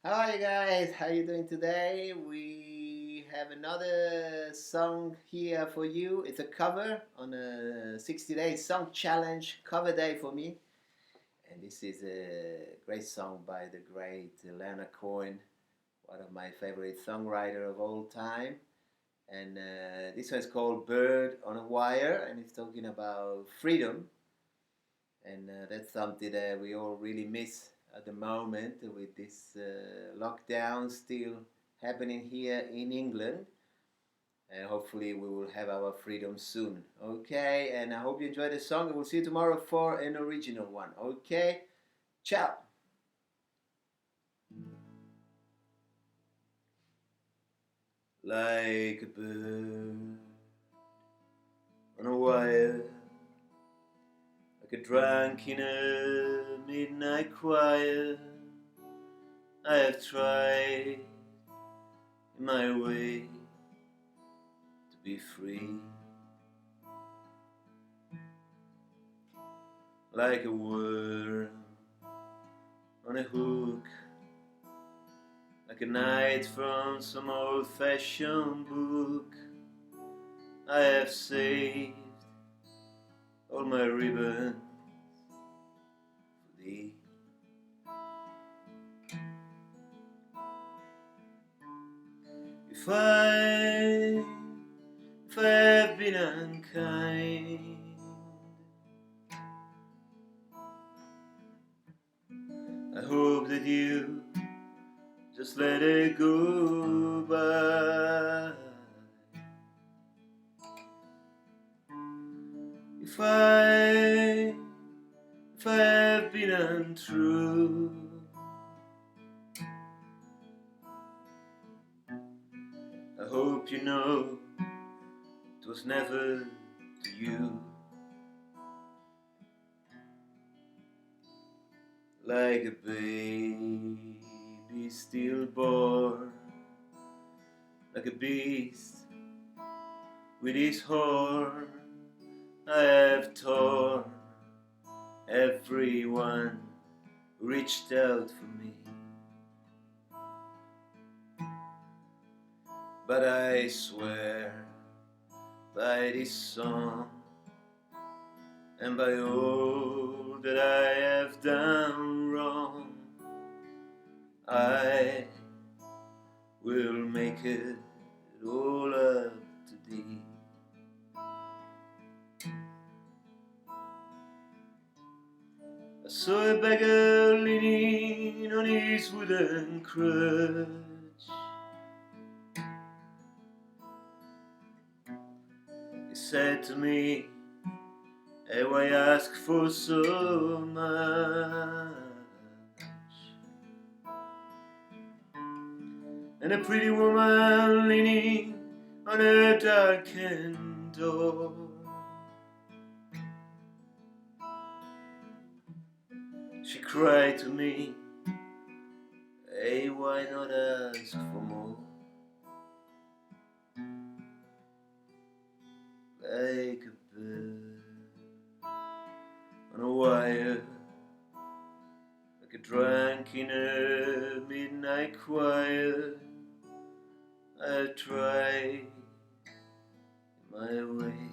Hi guys, how you doing today? We have another song here for you. It's a cover on a 60-day song challenge cover day for me. And this is a great song by the great Leonard Cohen, one of my favorite songwriter of all time. And this one's called Bird on a Wire, and it's talking about freedom. And that's something that we all really miss at the moment with this lockdown still happening here in England. And hopefully we will have our freedom soon. Okay, and I hope you enjoy the song. We'll see you tomorrow for an original one. Okay, ciao. Like a bird on a wire, like a drunk in a midnight choir, I have tried in my way to be free. Like a worm on a hook, like a knight from some old-fashioned book, I have saved all my ribbons for thee. If I have been unkind, I hope that you just let it go by. If I have been untrue, I hope you know it was never to you. Like a baby stillborn, like a beast with his horn, I have torn everyone who reached out for me. But I swear by this song and by all that I have done wrong, I will make it all up to thee. I saw a beggar leaning on his wooden crutch. He said to me, "Hey, why ask for so much?" And a pretty woman leaning on her darkened door, she cried to me, "Hey, why not ask for more?" Like a bird on a wire, like a drunk in a midnight choir, I tried my way